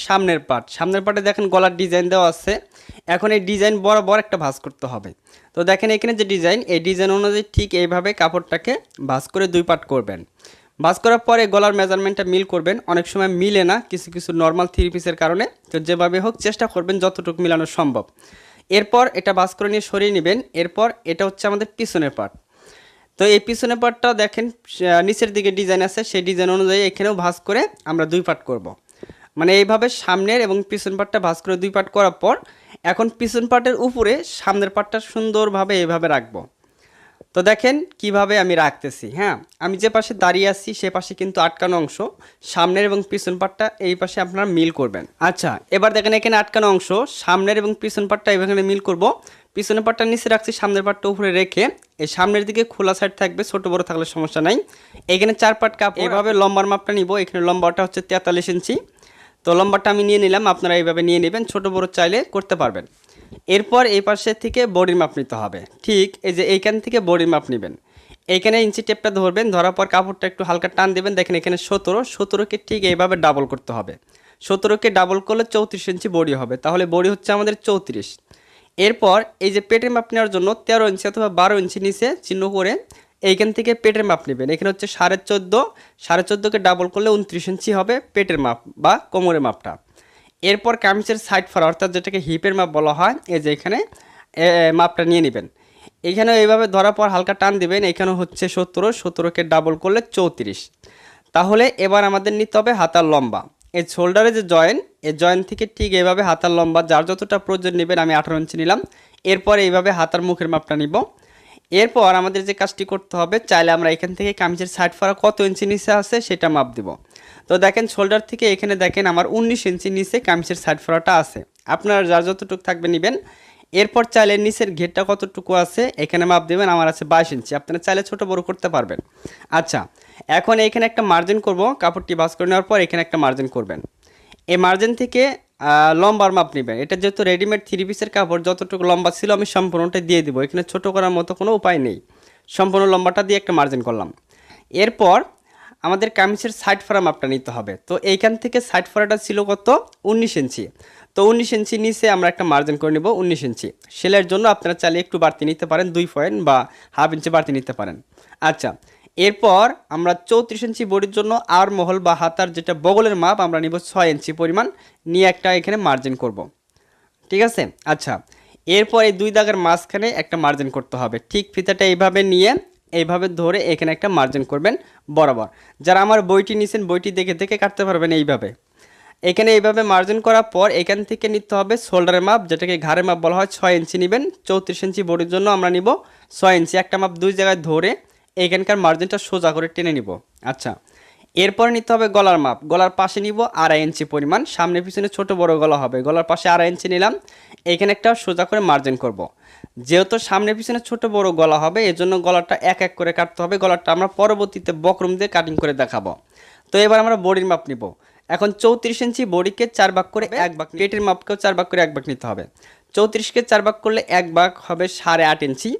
সামনের পার্টে দেখেন গলার ডিজাইন দেওয়া আছে। এখন এই ডিজাইন বরাবর একটা ভাঁজ করতে হবে। তো দেখেন এখানে যে ডিজাইন, এই ডিজাইন অনুযায়ী ঠিক এইভাবে কাপড়টাকে ভাঁজ করে 2 পার্ট করবেন। ভাঁজ করার পরে গলার মেজারমেন্টটা মিল করবেন। অনেক সময় মিলে না কিছু কিছু নর্মাল 3 পিসের কারণে, তো যেভাবে হোক চেষ্টা করবেন যতটুকু মিলানো সম্ভব। এরপর এটা ভাঁজ করে নিয়ে সরিয়ে নেবেন। এরপর এটা হচ্ছে আমাদের পিছনের পার্ট। তো এই পিছনের পার্টটাও দেখেন নিচের দিকে ডিজাইন আছে, সেই ডিজাইন অনুযায়ী এখানেও ভাঁজ করে আমরা 2 পার্ট করব। মানে এইভাবে সামনের এবং পিছন পার্টটা ভাঁজ করে 2 পার্ট করার পর এখন পিছন পার্টের উপরে সামনের পার্টটা সুন্দরভাবে এইভাবে রাখবো। তো দেখেন কিভাবে আমি রাখতেছি। হ্যাঁ, আমি যে পাশে দাঁড়িয়ে আছি সে পাশে কিন্তু আটকানো অংশ, সামনের এবং পিছন পার্টটা এই পাশে আপনারা মিল করবেন। আচ্ছা, এবার দেখেন এখানে আটকানো অংশ, সামনের এবং পিছন পার্টটা এখানে মিল করব। পিছনের পার্টটা নিচে রাখছি, সামনের পার্টটা উপরে রেখে এই সামনের দিকে খোলা সাইড থাকবে, ছোট বড় থাকলে সমস্যা নাই। এখানে 4 পার্ট কাপড়, এভাবে লম্বার মাপটা নিব। এখানে লম্বাটা হচ্ছে 43 ইঞ্চি। তো লম্বাটা আমি নিয়ে নিলাম, আপনারা এইভাবে নিয়ে নেবেন, ছোট বড় চাইলে করতে পারবেন। এরপর এই পাশে থেকে বডির মাপ নিতে হবে। ঠিক এই যে এইখান থেকে বডির মাপ নেবেন। এইখানে ইঞ্চি টেপটা ধরবেন, ধরার পর কাপড়টা একটু হালকা টান দেবেন। দেখেন এখানে 17কে ঠিক এইভাবে ডাবল করতে হবে। 17কে ডাবল করলে 34 ইঞ্চি বডি হবে, তাহলে বডি হচ্ছে আমাদের 34। এরপর এই যে পেটের মাপ নেওয়ার জন্য 13 ইঞ্চি অথবা 12 ইঞ্চি নিচে চিহ্ন করে এইখান থেকে পেটের মাপ নেবেন। এখানে হচ্ছে 14.5, 14.5কে ডাবল করলে 29 ইঞ্চি হবে পেটের মাপ বা কোমরের মাপটা। এরপর কামিজের সাইড ফাড়া অর্থাৎ যেটাকে হিপের মাপ বলা হয়, এই যে এখানে মাপটা নিয়ে নেবেন। এখানেও এইভাবে ধরার পর হালকা টান দিবেন। এখানে হচ্ছে 17কে ডাবল করলে 34। তাহলে এবার আমাদের নিতে হবে হাতার লম্বা। এই শোল্ডারে যে জয়েন্ট, এই জয়েন্ট থেকে ঠিক এইভাবে হাতার লম্বা যার যতটা প্রয়োজন নেবেন, আমি 18 ইঞ্চি নিলাম। এরপর এইভাবে হাতার মুখের মাপটা নিব। এরপর আমাদের যে কাজটি করতে হবে, চাইলে আমরা এখান থেকে কামিজের সাইড ফাড়া কত ইঞ্চি নিচে আছে সেটা মাপ দিব। তো দেখেন শোল্ডার থেকে এখানে দেখেন আমার 19 ইঞ্চি নিচে কামিজের সাইড ফাড়াটা আছে। আপনারা যার যতটুকু থাকবে নেবেন। এরপর চাইলে নিচের ঘেরটা কতটুকু আছে এখানে মাপ দেবেন। আমার আছে 22 ইঞ্চি, আপনারা চাইলে ছোট বড় করতে পারবেন। আচ্ছা, এখন এখানে একটা মার্জিন করব। কাপড়টি ভাঁজ করে নেওয়ার পর এখানে একটা মার্জিন করবেন। এই মার্জিন থেকে লম্বার মাপ নেবেন। এটা যেহেতু রেডিমেড 3 পিসের কাপড়, যতটুকু লম্বা ছিল আমি সম্পূর্ণটা দিয়ে দিব। এখানে ছোট করার মতো কোনো উপায় নেই, সম্পূর্ণ লম্বাটা দিয়ে একটা মার্জিন করলাম। এরপর আমাদের কামিজের সাইড ফাড়া মাপটা নিতে হবে। তো এইখান থেকে সাইড ফাড়াটা ছিল কত, 19 ইঞ্চি। তো 19 ইঞ্চি নিচে আমরা একটা মার্জিন করে নেব 19 ইঞ্চি। সেলাইয়ের জন্য আপনারা চাইলে একটু বাড়তি নিতে পারেন, 2 পয়েন্ট বা হাফ ইঞ্চি বাড়তি নিতে পারেন। আচ্ছা, এরপর আমরা 34 ইঞ্চি বডির জন্য আর মহল বা হাতার যেটা বগলের মাপ আমরা নিব 6 ইঞ্চি পরিমাণ নিয়ে একটা এখানে মার্জিন করব। ঠিক আছে। আচ্ছা, এরপর এই 2 দাগের মাঝখানে একটা মার্জিন করতে হবে। ঠিক ফিতাটা এইভাবে নিয়ে এইভাবে ধরে এখানে একটা মার্জিন করবেন বরাবর। যারা আমার বইটি নিছেন বইটি দেখে দেখে কাটতে পারবেন এইভাবে। এখানে এইভাবে মার্জিন করার পর এখান থেকে নিতে হবে শোল্ডারের মাপ, যেটাকে ঘাড়ের মাপ বলা হয়। 6 ইঞ্চি নেবেন। 34 ইঞ্চি বডির জন্য আমরা নিব 6 ইঞ্চি। একটা মাপ 2 জায়গায় ধরে এইখানকার মার্জিনটা সোজা করে টেনে নিব। আচ্ছা, এরপর নিতে হবে গলার মাপ। গলার পাশে নিব 2.5 ইঞ্চি পরিমাণ। সামনে পিছনে ছোট বড় গলা হবে, গলার পাশে 2.5 ইঞ্চি নিলাম। এইখানে একটা সোজা করে মার্জিন করব। যেহেতু সামনে পিছনে ছোট বড় গলা হবে, এজন্য গলাটা এক এক করে কাটতে হবে। গলাটা আমরা পরবর্তীতে বক্রম দিয়ে কাটিং করে দেখাবো। তো এবার আমরা বডির মাপ নিব। এখন 34 ইঞ্চি বডিকে 4 ভাগ করে 1 ভাগ, পেটের মাপকেও 4 ভাগ করে 1 ভাগ নিতে হবে। 34কে 4 ভাগ করলে 1 ভাগ হবে 8.5 ইঞ্চি।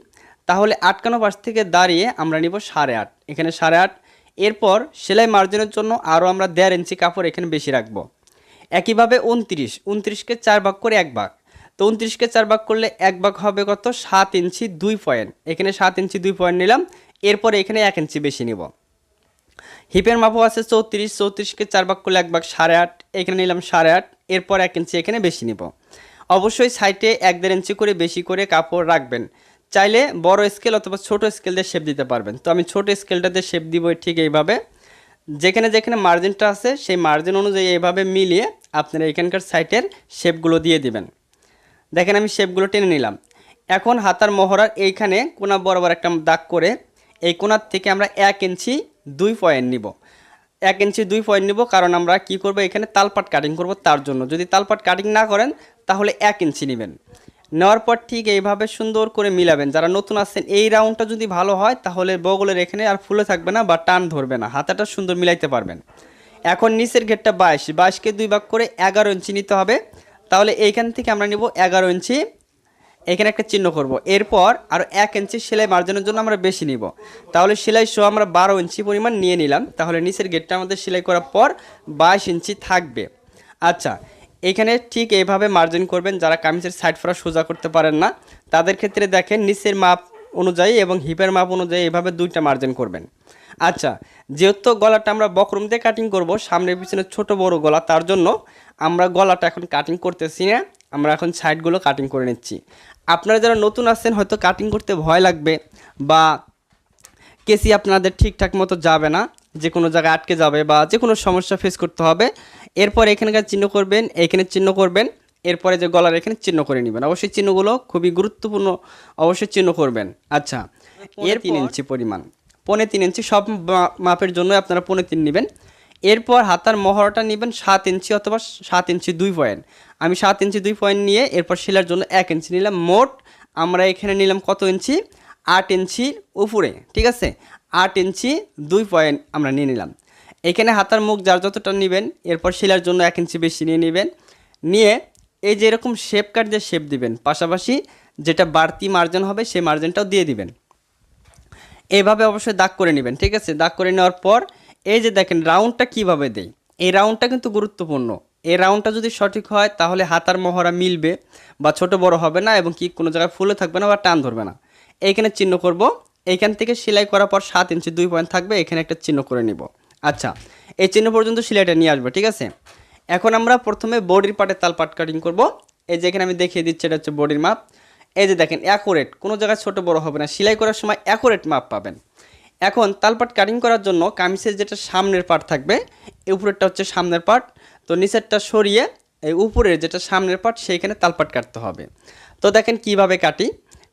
তাহলে আটকানো পাশ থেকে দাঁড়িয়ে আমরা নিব 8.5, এখানে 8.5। এরপর সেলাই মার্জিনের জন্য আরও আমরা 1.5 ইঞ্চি কাপড় এখানে বেশি রাখবো। একইভাবে 29কে 4 ভাগ করে 1 ভাগ। তো 29কে 4 ভাগ করলে 1 ভাগ হবে কত, 7 ইঞ্চি 2 পয়েন্ট। এখানে 7 ইঞ্চি 2 পয়েন্ট নিলাম। এরপরে এখানে 1 ইঞ্চি বেশি নিব। হিপের মাপও আছে 34, 34কে 4 ভাগ করলে 1 ভাগ 8.5, এখানে নিলাম 8.5। এরপর 1 ইঞ্চি এখানে বেশি নিব। অবশ্যই সাইডে 1.5 ইঞ্চি করে বেশি করে কাপড় রাখবেন। চাইলে বড় স্কেল অথবা ছোট স্কেল দিয়ে শেপ দিতে পারবেন। তো আমি ছোট স্কেলটা দিয়ে শেপ দিব ঠিক এইভাবে। যেখানে যেখানে মার্জিনটা আছে সেই মার্জিন অনুযায়ী এইভাবে মিলিয়ে আপনারা এখানকার সাইডের শেপগুলো দিয়ে দিবেন। দেখেন আমি শেপগুলো টেনে নিলাম। এখন হাতার মহড়ার এইখানে কোনা বরাবর একটা দাগ করে এই কোনার থেকে আমরা 1 ইঞ্চি 2 পয়েন্ট নিব। 1 ইঞ্চি 2 পয়েন্ট নিব, কারণ আমরা কি করব এখানে তালপাট কাটিং করব, তার জন্য। যদি তালপাট কাটিং না করেন তাহলে 1 ইঞ্চি নেবেন। নেওয়ার পর ঠিক এইভাবে সুন্দর করে মিলাবেন। যারা নতুন আসছেন এই রাউন্ডটা যদি ভালো হয় তাহলে বগলের এখানে আর ফুলে থাকবে না বা টান ধরবে না, হাতাটা সুন্দর মিলাইতে পারবেন। এখন নিচের ঘেরটা 22কে 2 ভাগ করে 11 ইঞ্চি নিতে হবে। তাহলে এইখান থেকে আমরা নিব 11 ইঞ্চি, এখানে একটা চিহ্ন করব। এরপর আর 1 ইঞ্চি সেলাই মার্জিনের জন্য আমরা বেশি নিব। তাহলে সেলাই সহ আমরা 12 ইঞ্চি পরিমাণ নিয়ে নিলাম। তাহলে নিচের ঘেরটা আমাদের সেলাই করার পর 22 ইঞ্চি থাকবে। আচ্ছা, এখানে ঠিক এইভাবে মার্জিন করবেন। যারা কামিজের সাইড ফোড়া সোজা করতে পারেন না তাদের ক্ষেত্রে দেখেন নিচের মাপ অনুযায়ী এবং হিপের মাপ অনুযায়ী এইভাবে দুইটা মার্জিন করবেন। আচ্ছা, যেহেতু গলাটা আমরা বক্রম দিয়ে কাটিং করব, সামনে পিছনে ছোট বড় গলা, তার জন্য আমরা গলাটা এখন কাটিং করতেছি না, আমরা এখন সাইডগুলো কাটিং করে নিচ্ছি। আপনারা যারা নতুন আছেন হয়তো কাটিং করতে ভয় লাগবে বা কেসি আপনাদের ঠিকঠাক মতো যাবে না, যে কোনো জায়গায় আটকে যাবে বা যে কোনো সমস্যা ফেস করতে হবে। এরপর এখানকার চিহ্ন করবেন, এখানে চিহ্ন করবেন, এরপরে যে গলার এখানে চিহ্ন করে নেবেন। অবশ্যই চিহ্নগুলো খুবই গুরুত্বপূর্ণ, অবশ্যই চিহ্ন করবেন। আচ্ছা, এর 3 ইঞ্চি পরিমাণ, 3.25 ইঞ্চি, সব মাপের জন্য আপনারা 3.25 নেবেন। এরপর হাতার মহড়াটা নেবেন 7 ইঞ্চি অথবা 7 ইঞ্চি 2 পয়েন্ট। আমি 7 ইঞ্চি 2 পয়েন্ট নিয়ে এরপর সেলার জন্য 1 ইঞ্চি নিলাম। মোট আমরা এখানে নিলাম কত ইঞ্চি? 8 ইঞ্চির উপরে, ঠিক আছে, 8 ইঞ্চি 2 পয়েন্ট আমরা নিয়ে নিলাম। এখানে হাতার মুখ যার যতটা নেবেন, এরপর সেলার জন্য 1 ইঞ্চি বেশি নিয়ে নেবেন। নিয়ে এই যে এরকম শেপ কাট দিয়ে শেপ দিবেন, পাশাপাশি যেটা বাড়তি মার্জিন হবে সেই মার্জিনটাও দিয়ে দিবেন। এইভাবে অবশ্যই দাগ করে নেবেন, ঠিক আছে। দাগ করে নেওয়ার পর এই যে দেখেন রাউন্ডটা কিভাবে দেই, এই রাউন্ডটা কিন্তু গুরুত্বপূর্ণ। এই রাউন্ডটা যদি সঠিক হয় তাহলে হাতার মহড়া মিলবে বা ছোট বড় হবে না এবং কি কোনো জায়গায় ফুলে থাকবে না বা টান ধরবে না। এইখানে চিহ্ন করব, এইখান থেকে সেলাই করার পর 7 ইঞ্চি 2 পয়েন্ট থাকবে, এখানে একটা চিহ্ন করে নিব। আচ্ছা, এই চিহ্ন পর্যন্ত সেলাইটা নিয়ে আসবে, ঠিক আছে। এখন আমরা প্রথমে বডির পার্টের তাল পাট কাটিং করব। এই যে এখানে আমি দেখিয়ে দিচ্ছি, এটা হচ্ছে বডির মাপ। এই যে দেখেন অ্যাকুরেট, কোনো জায়গায় ছোট বড় হবে না, সেলাই করার সময় অ্যাকুরেট মাপ পাবেন। এখন তালপাট কাটিং করার জন্য কামিজের যেটা সামনের পার্ট থাকবে, এই উপরেরটা হচ্ছে সামনের পার্ট, তো নিচেরটা সরিয়ে এই উপরের যেটা সামনের পার্ট সেইখানে তালপাট কাটতে হবে। তো দেখেন কিভাবে কাটি,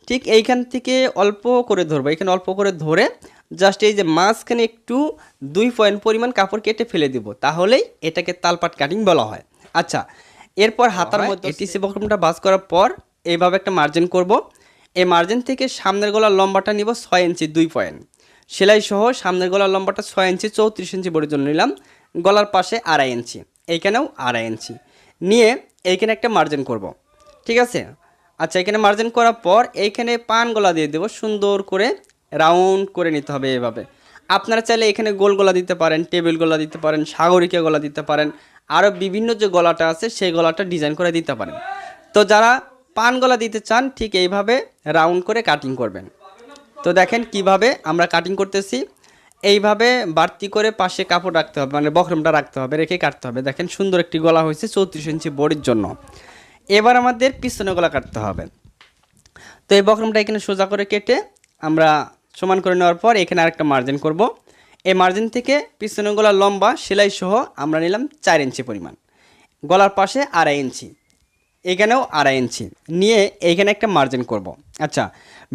ঠিক এইখান থেকে অল্প করে ধরবো, এখানে অল্প করে ধরে জাস্ট এই যে মাঝখানে একটু 2 পয়েন্ট পরিমাণ কাপড় কেটে ফেলে দিব, তাহলেই এটাকে তালপাট কাটিং বলা হয়। আচ্ছা, এরপর হাতার মধ্যে এটিসি বক্রমটা ভাঁজ করার পর এইভাবে একটা মার্জিন করব। এই মার্জিন থেকে সামনের গলার লম্বাটা নিব 6 ইঞ্চি 2 পয়েন্ট। সেলাই সহ সামনের গলার লম্বাটা 6 ইঞ্চি 34 ইঞ্চি বডির জন্য নিলাম। গলার পাশে 2.5 ইঞ্চি, এইখানেও 2.5 ইঞ্চি নিয়ে এইখানে একটা মার্জিন করব, ঠিক আছে। আচ্ছা, এখানে মার্জিন করার পর এইখানে পান গলা দিয়ে দেবো, সুন্দর করে রাউন্ড করে নিতে হবে এইভাবে। আপনারা চাইলে এখানে গোল গলা দিতে পারেন, টেবিল গলা দিতে পারেন, সাগরিকা গলা দিতে পারেন, আরও বিভিন্ন যে গলাটা আছে সেই গলাটা ডিজাইন করে দিতে পারেন। তো যারা পান গলা দিতে চান ঠিক এইভাবে রাউন্ড করে কাটিং করবেন। তো দেখেন কিভাবে আমরা কাটিং করতেছি, এইভাবে বাড়তি করে পাশে কাপড় রাখতে হবে, মানে বক্রমটা রাখতে হবে, রেখে কাটতে হবে। দেখেন সুন্দর একটি গলা হয়েছে 34 ইঞ্চি বডির জন্য। এবার আমাদের পিছনে গলা কাটতে হবে। তো এই বক্রমটা এখানে সোজা করে কেটে আমরা সমান করে নেওয়ার পর এখানে আরেকটা মার্জিন করব। এই মার্জিন থেকে পিছনে গলার লম্বা সেলাই সহ আমরা নিলাম 4 ইঞ্চি পরিমাণ, গলার পাশে 2.5 ইঞ্চি, এখানেও 2.5 ইঞ্চি নিয়ে এইখানে একটা মার্জিন করব। আচ্ছা,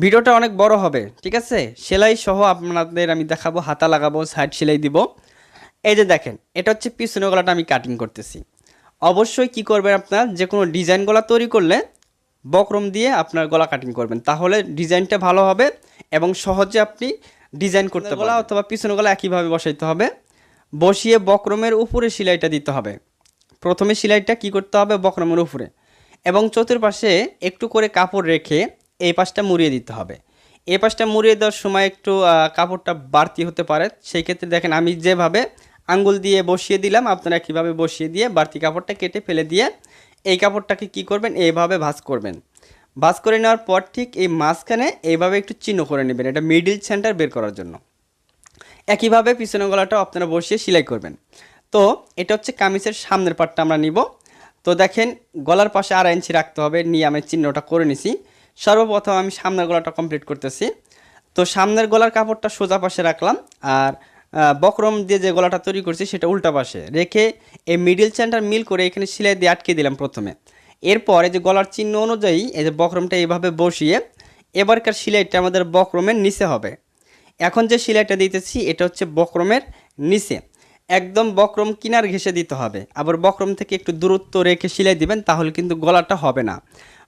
ভিডিওটা অনেক বড় হবে, ঠিক আছে। সেলাই সহ আপনাদের আমি দেখাবো, হাতা লাগাবো, সাইড সেলাই দিব। এই যে দেখেন এটা হচ্ছে পিছনে গলাটা আমি কাটিং করতেছি। অবশ্যই কি করবেন, আপনার যে কোনো ডিজাইন গলা তৈরি করলে বক্রম দিয়ে আপনার গলা কাটিং করবেন, তাহলে ডিজাইনটা ভালো হবে এবং সহজে আপনি ডিজাইন করতে পারবেন। গলা অথবা পিছনে গলা একইভাবে বসাইতে হবে, বসিয়ে বক্রমের উপরে সেলাইটা দিতে হবে। প্রথমে সেলাইটা কি করতে হবে, বক্রমের উপরে, এবং চতুর্পাশে একটু করে কাপড় রেখে এই পাশটা মুড়িয়ে দিতে হবে। এই পাশটা মুড়িয়ে দেওয়ার সময় একটু কাপড়টা বাড়তি হতে পারে, সেই ক্ষেত্রে দেখেন আমি যেভাবে আঙ্গুল দিয়ে বসিয়ে দিলাম, আপনারা কীভাবে বসিয়ে দিয়ে বাড়তি কাপড়টা কেটে ফেলে দিয়ে এই কাপড়টাকে কি করবেন, এইভাবে ভাঁজ করবেন। ভাঁজ করে নেওয়ার পর ঠিক এই মাঝখানে এইভাবে একটু চিহ্ন করে নেবেন, এটা মিডিল সেন্টার বের করার জন্য। একইভাবে পিছনের গলাটাও আপনারা বসিয়ে সেলাই করবেন। তো এটা হচ্ছে কামিজের সামনের পার্টটা আমরা নিব। তো দেখেন গলার পাশে 2.5 ইঞ্চি রাখতে হবে, নিয়ে আমি চিহ্নটা করে নিছি। সর্বপ্রথম আমি সামনের গলাটা কমপ্লিট করতেছি। তো সামনের গলার কাপড়টা সোজা পাশে রাখলাম, আর বক্রম দিয়ে যে গলাটা তৈরি করছি সেটা উল্টা পাশে রেখে এই মিডিল সেন্টার মিল করে এখানে সেলাই দিয়ে আটকে দিলাম প্রথমে। এরপর এই যে গলার চিহ্ন অনুযায়ী এই যে বক্রমটা এইভাবে বসিয়ে এবারকার সেলাইটা আমাদের বক্রমের নিচে হবে। এখন যে সেলাইটা দিতেছি এটা হচ্ছে বক্রমের নিচে, একদম বক্রম কিনার ঘেঁষে দিতে হবে। আবার বক্রম থেকে একটু দূরত্ব রেখে সেলাই দিবেন, তাহলে কিন্তু গলাটা হবে না।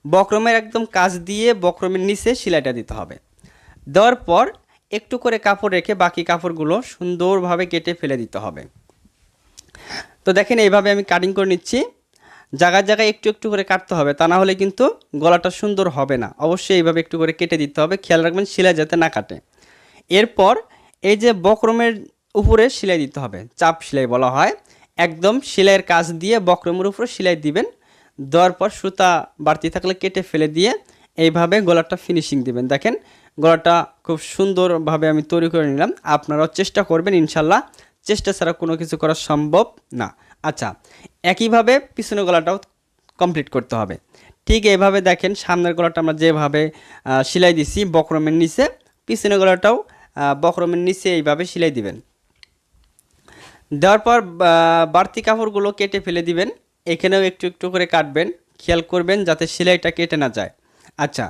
বক্রমের একদম কাছ দিয়ে বক্রমের নিচে সেলাইটা দিতে হবে। দেওয়ার পর একটু করে কাপড় রেখে বাকি কাপড়গুলো সুন্দরভাবে কেটে ফেলে দিতে হবে। তো দেখেন এইভাবে আমি কাটিং করে নিচ্ছি, জায়গায় জায়গায় একটু একটু করে কাটতে হবে, তা না হলে কিন্তু গলাটা সুন্দর হবে না। অবশ্যই এইভাবে একটু করে কেটে দিতে হবে, খেয়াল রাখবেন সেলাই যাতে না কাটে। এরপর এই যে বক্রমের উপরে সেলাই দিতে হবে, চাপ সেলাই বলা হয়। একদম সেলাইয়ের কাজ দিয়ে বক্রমের উপর সেলাই দিবেন। দেওয়ার পর সুতা বাড়তি থাকলে কেটে ফেলে দিয়ে এইভাবে গলাটা ফিনিশিং দিবেন। দেখেন গলাটা খুব সুন্দরভাবে আমি তৈরি করে নিলাম। আপনারাও চেষ্টা করবেন, ইনশাল্লাহ চেষ্টা ছাড়া কোনো কিছু করা সম্ভব না। আচ্ছা, একইভাবে পিছনের গলাটাও কমপ্লিট করতে হবে। ঠিক এইভাবে দেখেন সামনের গলাটা আমরা যেভাবে সেলাই দিছি বক্রমের নিচে, পিছনের গলাটাও বক্রমের নিচে এইভাবে সেলাই দিবেন। দেওয়ার পর বাড়তি কাপড়গুলো কেটে ফেলে দিবেন। এখানেও একটু একটু করে কাটবেন, খেয়াল করবেন যাতে সেলাইটা কেটে না যায়। আচ্ছা,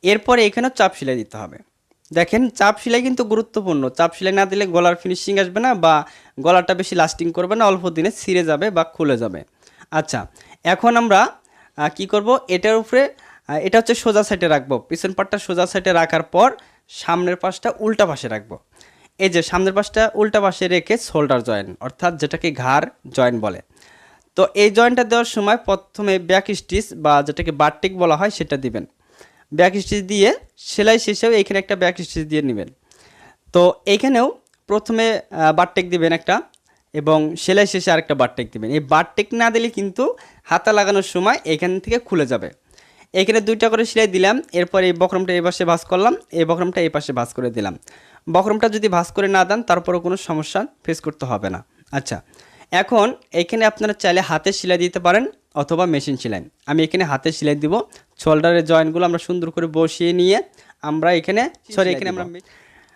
এরপরে এখানেও চাপ সেলাই দিতে হবে। দেখেন চাপ সেলাই কিন্তু গুরুত্বপূর্ণ। চাপ সেলাই না দিলে গলার ফিনিশিং আসবে না বা গলাটা বেশি লাস্টিং করবে না, অল্প দিনে ছিঁড়ে যাবে বা খুলে যাবে। আচ্ছা, এখন আমরা কি করব, এটার উপরে এটা হচ্ছে সোজা সাইডে রাখবো। পিছন পাটটা সোজা সাইডে রাখার পর সামনের পাশটা উল্টা পাশে রাখবো। এই যে সামনের পাশটা উল্টা পাশে রেখে শোল্ডার জয়েন্ট, অর্থাৎ যেটাকে ঘাড় জয়েন্ট বলে। তো এই জয়েন্টটা দেওয়ার সময় প্রথমে ব্যাক স্টিচ বা যেটাকে বারটেক বলা হয় সেটা দিবেন। ব্যাক স্টিচ দিয়ে সেলাই শেষেও এইখানে একটা ব্যাক স্টিচ দিয়ে নেবেন। তো এইখানেও প্রথমে বারটেক দিবেন একটা, এবং সেলাই শেষে আরেকটা বারটেক দিবেন। এই বারটেক না দিলে কিন্তু হাতা লাগানোর সময় এখান থেকে খুলে যাবে। এখানে দুইটা করে সেলাই দিলাম, এরপর এই বক্রমটা এই পাশে ভাঁজ করলাম, এই বক্রমটা এই পাশে ভাঁজ করে দিলাম। বক্রমটা যদি ভাঁজ করে না দেন তারপরেও কোনো সমস্যা ফেস করতে হবে না। আচ্ছা, এখন এখানে আপনারা চাইলে হাতে সেলাই দিতে পারেন অথবা মেশিন সেলাই। আমি এখানে হাতে সেলাই দিব। শোল্ডারের জয়েন্টগুলো আমরা সুন্দর করে বসিয়ে নিয়ে আমরা এখানে আমরা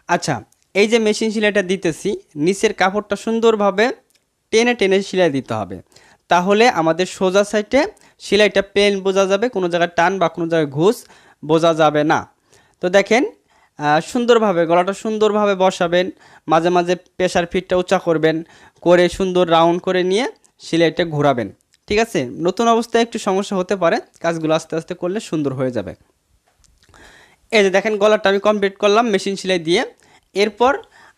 আচ্ছা, এই যে মেশিন সেলাইটা দিতেছি, নিচের কাপড়টা সুন্দরভাবে টেনে টেনে সেলাই দিতে হবে। তাহলে আমাদের সোজা সাইডে সেলাইটা প্লেন বোঝা যাবে, কোনো জায়গায় টান বা কোনো জায়গায় ঘুষ বোঝা যাবে না। তো দেখেন সুন্দরভাবে গলাটা সুন্দরভাবে বসাবেন, মাঝে মাঝে প্রেসার ফিটটা উঁচা করবেন, করে সুন্দর রাউন্ড করে নিয়ে সেলাইটা ঘোরাবেন। ঠিক আছে, নতুন অবস্থায় একটু সমস্যা হতে পারে, কাজগুলো আস্তে আস্তে করলে সুন্দর হয়ে যাবে। এই যে দেখেন গলাটা আমি কমপ্লিট করলাম মেশিন সেলাই দিয়ে। এরপর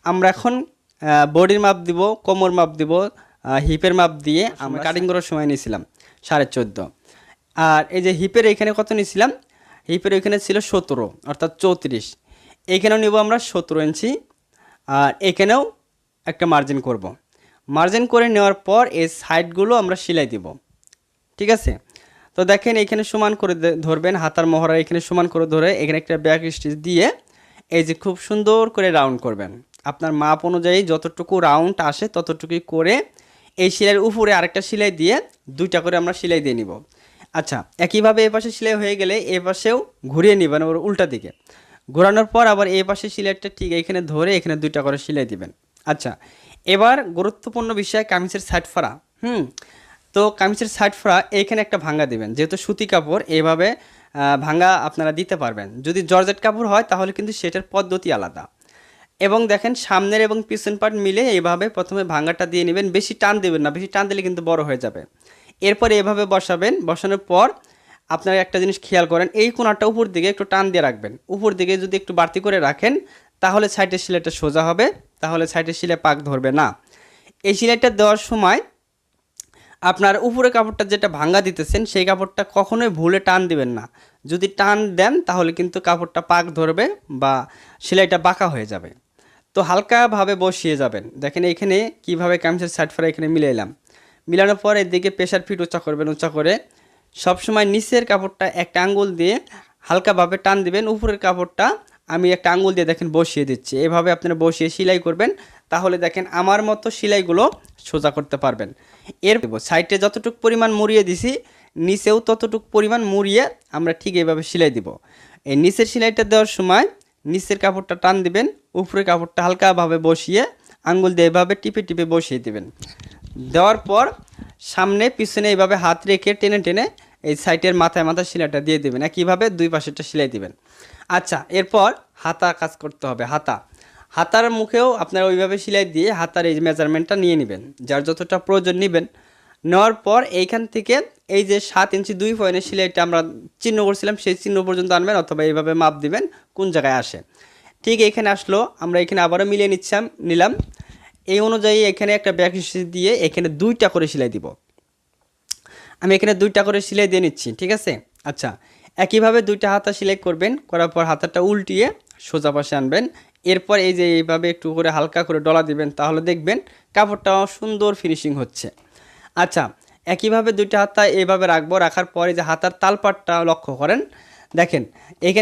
আমরা এখন বডির মাপ দিব, কোমর মাপ দিব, হিপের মাপ দিয়ে আমরা কাটিং করার সময় নিয়েছিলাম 14.5। আর এই যে হিপের এখানে কত নিয়েছিলাম, হিপের এখানে ছিল 17 অর্থাৎ 34। এইখানেও নেব আমরা 17 ইঞ্চি। আর এখানেও একটা মার্জিন করব। মার্জিন করে নেওয়ার পর এই সাইডগুলো আমরা সেলাই দিব। ঠিক আছে, তো দেখেন এখানে সমান করে ধরবেন, হাতার মহড়া এখানে সমান করে ধরে এখানে একটা ব্যাক স্টিচ দিয়ে এই যে খুব সুন্দর করে রাউন্ড করবেন। আপনার মাপ অনুযায়ী যতটুকু রাউন্ড আসে ততটুকুই করে এই সেলাইয়ের উপরে আরেকটা সেলাই দিয়ে দুইটা করে আমরা সেলাই দিয়ে নিব। আচ্ছা, একইভাবে এ পাশে সেলাই হয়ে গেলে এ পাশেও ঘুরিয়ে নেবেন ওর উল্টা দিকে। ঘোরানোর পর আবার এই পাশে সেলাইটা ঠিক এখানে ধরে এখানে দুইটা করে সেলাই দিবেন। আচ্ছা, এবার গুরুত্বপূর্ণ বিষয় কামিজের সাইড ফাড়া। তো কামিজের সাইড ফাড়া এইখানে একটা ভাঙ্গা দিবেন। যেহেতু সুতি কাপড় এইভাবে ভাঙ্গা আপনারা দিতে পারবেন। যদি জর্জেট কাপড় হয় তাহলে কিন্তু সেটার পদ্ধতি আলাদা। এবং দেখেন সামনের এবং পিছন পার্ট মিলে এইভাবে প্রথমে ভাঙ্গাটা দিয়ে নেবেন। বেশি টান দেবেন না, বেশি টান দিলে কিন্তু বড় হয়ে যাবে। এরপরে এভাবে বসাবেন। বসানোর পর আপনারা একটা জিনিস খেয়াল করেন, এই কোণাটা উপর দিকে একটু টান দিয়ে রাখবেন। উপর দিকে যদি একটু বাড়তি করে রাখেন তাহলে সাইডের সেলাইটা সোজা হবে, তাহলে সাইডের সেলাই পাক ধরবে না। এই সেলাইটা দেওয়ার সময় আপনার উপরে কাপড়টা যেটা ভাঙ্গা দিতেছেন সেই কাপড়টা কখনোই ভুলে টান দিবেন না। যদি টান দেন তাহলে কিন্তু কাপড়টা পাক ধরবে বা সেলাইটা বাঁকা হয়ে যাবে। তো হালকাভাবে বসিয়ে যাবেন। দেখেন এখানে কিভাবে কামিজের সাইড ফাড়া এখানে মিলাইলাম। মিলানোর পর এদিকে প্রেসার ফিট উঁচা করবেন। উঁচা করে সবসময় নিচের কাপড়টা একটা আঙ্গুল দিয়ে হালকাভাবে টান দিবেন। উপরের কাপড়টা আমি একটা আঙ্গুল দিয়ে দেখেন বসিয়ে দিচ্ছি। এভাবে আপনারা বসিয়ে সেলাই করবেন, তাহলে দেখেন আমার মতো সেলাইগুলো সোজা করতে পারবেন। এর সাইডে যতটুকু পরিমাণ মুড়িয়ে দিছি নিচেও ততটুকু পরিমাণ মুড়িয়ে আমরা ঠিক এইভাবে সেলাই দিব। এই নিচের সেলাইটা দেওয়ার সময় নিচের কাপড়টা টান দিবেন, উপরের কাপড়টা হালকাভাবে বসিয়ে আঙ্গুল দিয়ে এভাবে টিপে টিপে বসিয়ে দিবেন। দেওয়ার পর সামনে পিছনে এইভাবে হাত রেখে টেনে টেনে এই সাইডের মাথায় মাথায় সেলাইটা দিয়ে দেবেন। একইভাবে দুই পাশেরটা সেলাই দিবেন। আচ্ছা, এরপর হাতা কাজ করতে হবে। হাতার মুখেও আপনারা ওইভাবে সেলাই দিয়ে হাতার এই মেজারমেন্টটা নিয়ে নেবেন, যার যতটা প্রয়োজন নেবেন। নেওয়ার পর এইখান থেকে এই যে 7 ইঞ্চি 2 পয়েন্টের সেলাইটা আমরা চিহ্ন করছিলাম সেই চিহ্ন পর্যন্ত আনবেন, অথবা এইভাবে মাপ দিবেন কোন জায়গায় আসে। ঠিক এখানে আসলো, আমরা এখানে আবারও মিলিয়ে নিলাম। এই অনুযায়ী এখানে একটা ব্যাক স্টিচ দিয়ে এখানে 2টা করে সেলাই দিব। আমি এখানে 2টা করে সেলাই দিয়ে নিচ্ছি। ঠিক আছে, আচ্ছা একইভাবে 2টা হাতা সেলাই করবেন। করার পর হাতাটা উল্টিয়ে সোজা পাশে আনবেন। এরপর এই যে এইভাবে একটু করে হালকা করে ডলা দিবেন, তাহলে দেখবেন কাপড়টা সুন্দর ফিনিশিং হচ্ছে। আচ্ছা, একইভাবে দুইটা হাতা এইভাবে রাখবো, রাখার পরে যে হাতার তালপাটটা লক্ষ্য করেন, দেখেন এখানে